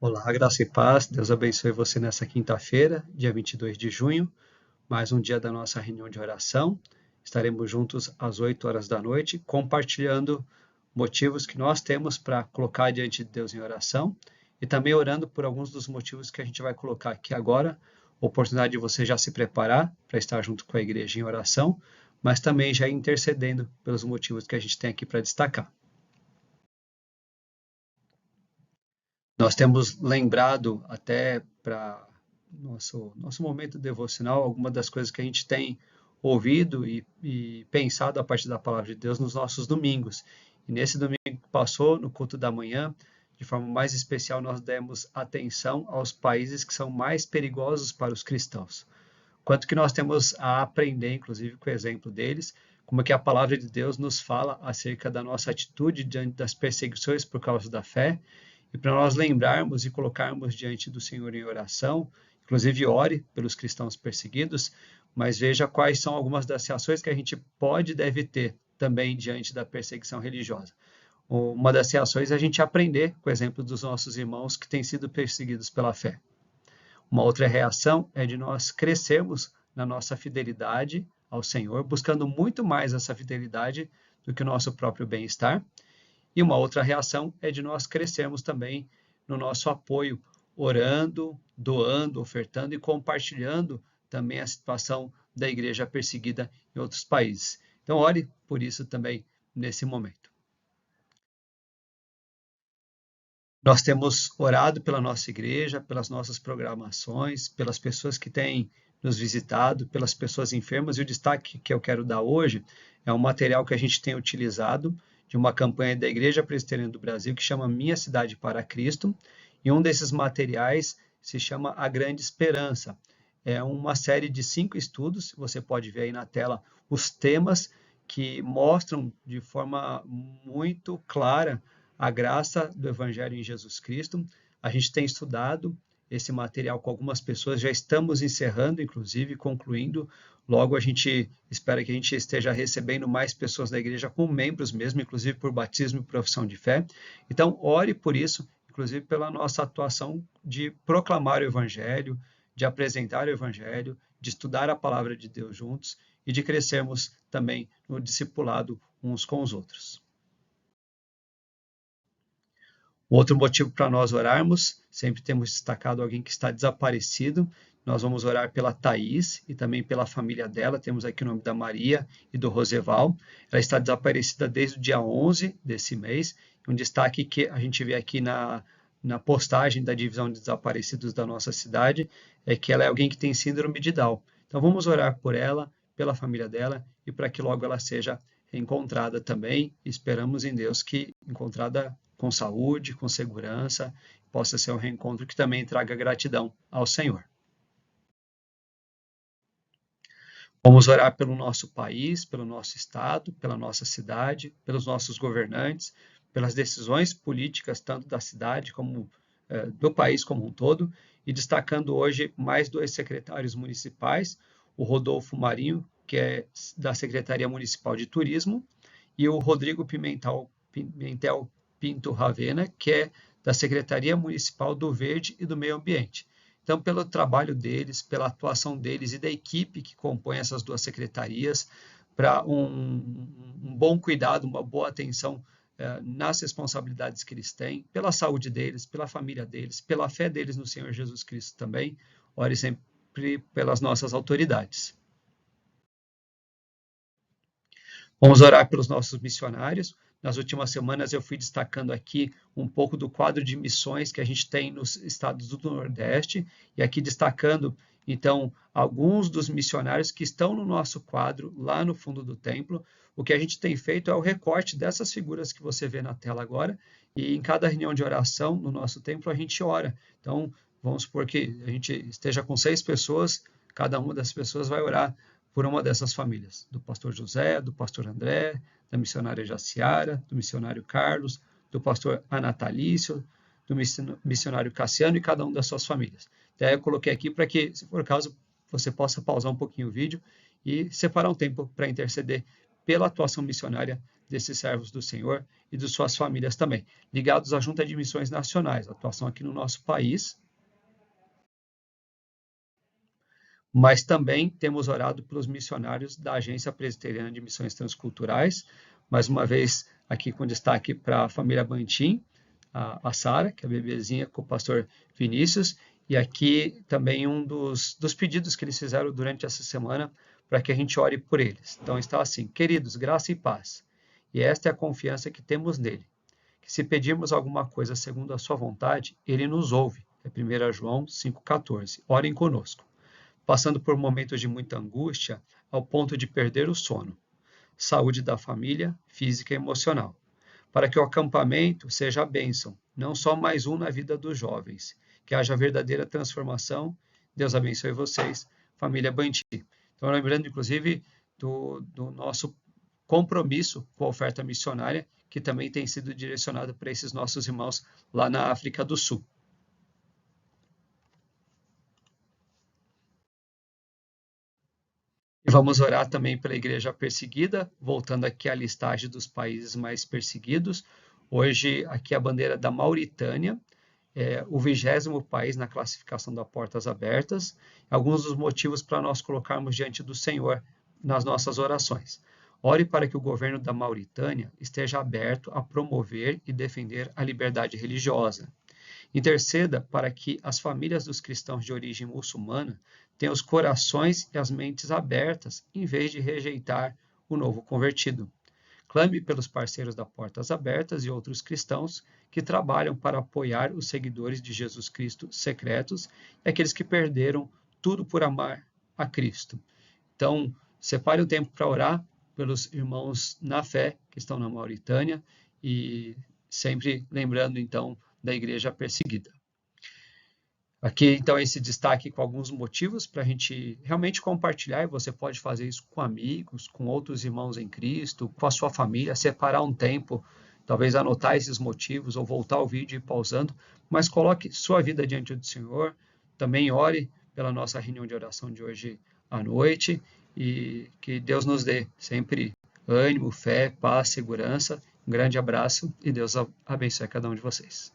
Olá, graça e paz. Deus abençoe você nessa quinta-feira, dia 22 de junho, mais um dia da nossa reunião de oração. Estaremos juntos às 8 horas da noite, compartilhando motivos que nós temos para colocar diante de Deus em oração e também orando por alguns dos motivos que a gente vai colocar aqui agora. Oportunidade de você já se preparar para estar junto com a igreja em oração, mas também já intercedendo pelos motivos que a gente tem aqui para destacar. Nós temos lembrado até para nosso momento devocional algumas das coisas que a gente tem ouvido e pensado a partir da palavra de Deus nos nossos domingos. E nesse domingo que passou, no culto da manhã, de forma mais especial, nós demos atenção aos países que são mais perigosos para os cristãos. Quanto que nós temos a aprender, inclusive, com o exemplo deles, como que a palavra de Deus nos fala acerca da nossa atitude diante das perseguições por causa da fé, e para nós lembrarmos e colocarmos diante do Senhor em oração, inclusive ore pelos cristãos perseguidos, mas veja quais são algumas das reações que a gente pode e deve ter também diante da perseguição religiosa. Uma das reações é a gente aprender com o exemplo dos nossos irmãos que têm sido perseguidos pela fé. Uma outra reação é de nós crescermos na nossa fidelidade ao Senhor, buscando muito mais essa fidelidade do que o nosso próprio bem-estar. E uma outra reação é de nós crescermos também no nosso apoio, orando, doando, ofertando e compartilhando também a situação da igreja perseguida em outros países. Então, ore por isso também nesse momento. Nós temos orado pela nossa igreja, pelas nossas programações, pelas pessoas que têm nos visitado, pelas pessoas enfermas, e o destaque que eu quero dar hoje é um material que a gente tem utilizado de uma campanha da Igreja Presbiteriana do Brasil que chama Minha Cidade para Cristo, e um desses materiais se chama A Grande Esperança. É uma série de 5 estudos, você pode ver aí na tela os temas que mostram de forma muito clara a graça do Evangelho em Jesus Cristo. A gente tem estudado esse material com algumas pessoas, já estamos encerrando, inclusive, concluindo. Logo, a gente espera que a gente esteja recebendo mais pessoas da igreja como membros mesmo, inclusive por batismo e profissão de fé. Então, ore por isso, inclusive pela nossa atuação de proclamar o Evangelho, de apresentar o Evangelho, de estudar a palavra de Deus juntos e de crescermos também no discipulado uns com os outros. Outro motivo para nós orarmos, sempre temos destacado alguém que está desaparecido. Nós vamos orar pela Thaís e também pela família dela. Temos aqui o nome da Maria e do Roseval. Ela está desaparecida desde o dia 11 desse mês. Um destaque que a gente vê aqui na postagem da divisão de desaparecidos da nossa cidade é que ela é alguém que tem síndrome de Down. Então vamos orar por ela, pela família dela e para que logo ela seja encontrada também. Esperamos em Deus que encontrada com saúde, com segurança, possa ser um reencontro que também traga gratidão ao Senhor. Vamos orar pelo nosso país, pelo nosso estado, pela nossa cidade, pelos nossos governantes, pelas decisões políticas, tanto da cidade como do país como um todo, e destacando hoje mais 2 secretários municipais, o Rodolfo Marinho, que é da Secretaria Municipal de Turismo, e o Rodrigo Pimentel Pinto Ravena, que é da Secretaria Municipal do Verde e do Meio Ambiente. Então, pelo trabalho deles, pela atuação deles e da equipe que compõe essas 2 secretarias, para um bom cuidado, uma boa atenção nas responsabilidades que eles têm, pela saúde deles, pela família deles, pela fé deles no Senhor Jesus Cristo também. Ore sempre pelas nossas autoridades. Vamos orar pelos nossos missionários. Nas últimas semanas eu fui destacando aqui um pouco do quadro de missões que a gente tem nos estados do Nordeste, e aqui destacando, então, alguns dos missionários que estão no nosso quadro, lá no fundo do templo. O que a gente tem feito é o recorte dessas figuras que você vê na tela agora, e em cada reunião de oração no nosso templo a gente ora. Então, vamos supor que a gente esteja com 6 pessoas, cada uma das pessoas vai orar por uma dessas famílias, do pastor José, do pastor André, da missionária Jaciara, do missionário Carlos, do pastor Anatalício, do missionário Cassiano e cada um das suas famílias. Daí eu coloquei aqui para que, se for o caso, você possa pausar um pouquinho o vídeo e separar um tempo para interceder pela atuação missionária desses servos do Senhor e de suas famílias também, ligados à Junta de Missões Nacionais, atuação aqui no nosso país, mas também temos orado pelos missionários da Agência Presbiteriana de Missões Transculturais, mais uma vez aqui com destaque para a família Bantim, a Sara, que é a bebezinha, com o pastor Vinícius, e aqui também um dos pedidos que eles fizeram durante essa semana para que a gente ore por eles. Então está assim: queridos, graça e paz, e esta é a confiança que temos nele, que se pedirmos alguma coisa segundo a sua vontade, ele nos ouve. É 1 João 5,14. Orem conosco. Passando por momentos de muita angústia, ao ponto de perder o sono. Saúde da família, física e emocional. Para que o acampamento seja a bênção, não só mais um na vida dos jovens. Que haja verdadeira transformação. Deus abençoe vocês, família Banti. Então, lembrando, inclusive, do nosso compromisso com a oferta missionária, que também tem sido direcionado para esses nossos irmãos lá na África do Sul. E vamos orar também pela igreja perseguida, voltando aqui à listagem dos países mais perseguidos. Hoje, aqui a bandeira da Mauritânia, o 20º país na classificação da Portas Abertas. Alguns dos motivos para nós colocarmos diante do Senhor nas nossas orações. Ore para que o governo da Mauritânia esteja aberto a promover e defender a liberdade religiosa. Interceda para que as famílias dos cristãos de origem muçulmana tenham os corações e as mentes abertas, em vez de rejeitar o novo convertido. Clame pelos parceiros da Portas Abertas e outros cristãos que trabalham para apoiar os seguidores de Jesus Cristo secretos e aqueles que perderam tudo por amar a Cristo. Então, separe o tempo para orar pelos irmãos na fé que estão na Mauritânia e sempre lembrando, então, da igreja perseguida. Aqui, então, esse destaque com alguns motivos para a gente realmente compartilhar, e você pode fazer isso com amigos, com outros irmãos em Cristo, com a sua família, separar um tempo, talvez anotar esses motivos ou voltar o vídeo e ir pausando, mas coloque sua vida diante do Senhor, também ore pela nossa reunião de oração de hoje à noite e que Deus nos dê sempre ânimo, fé, paz, segurança. Um grande abraço e Deus abençoe cada um de vocês.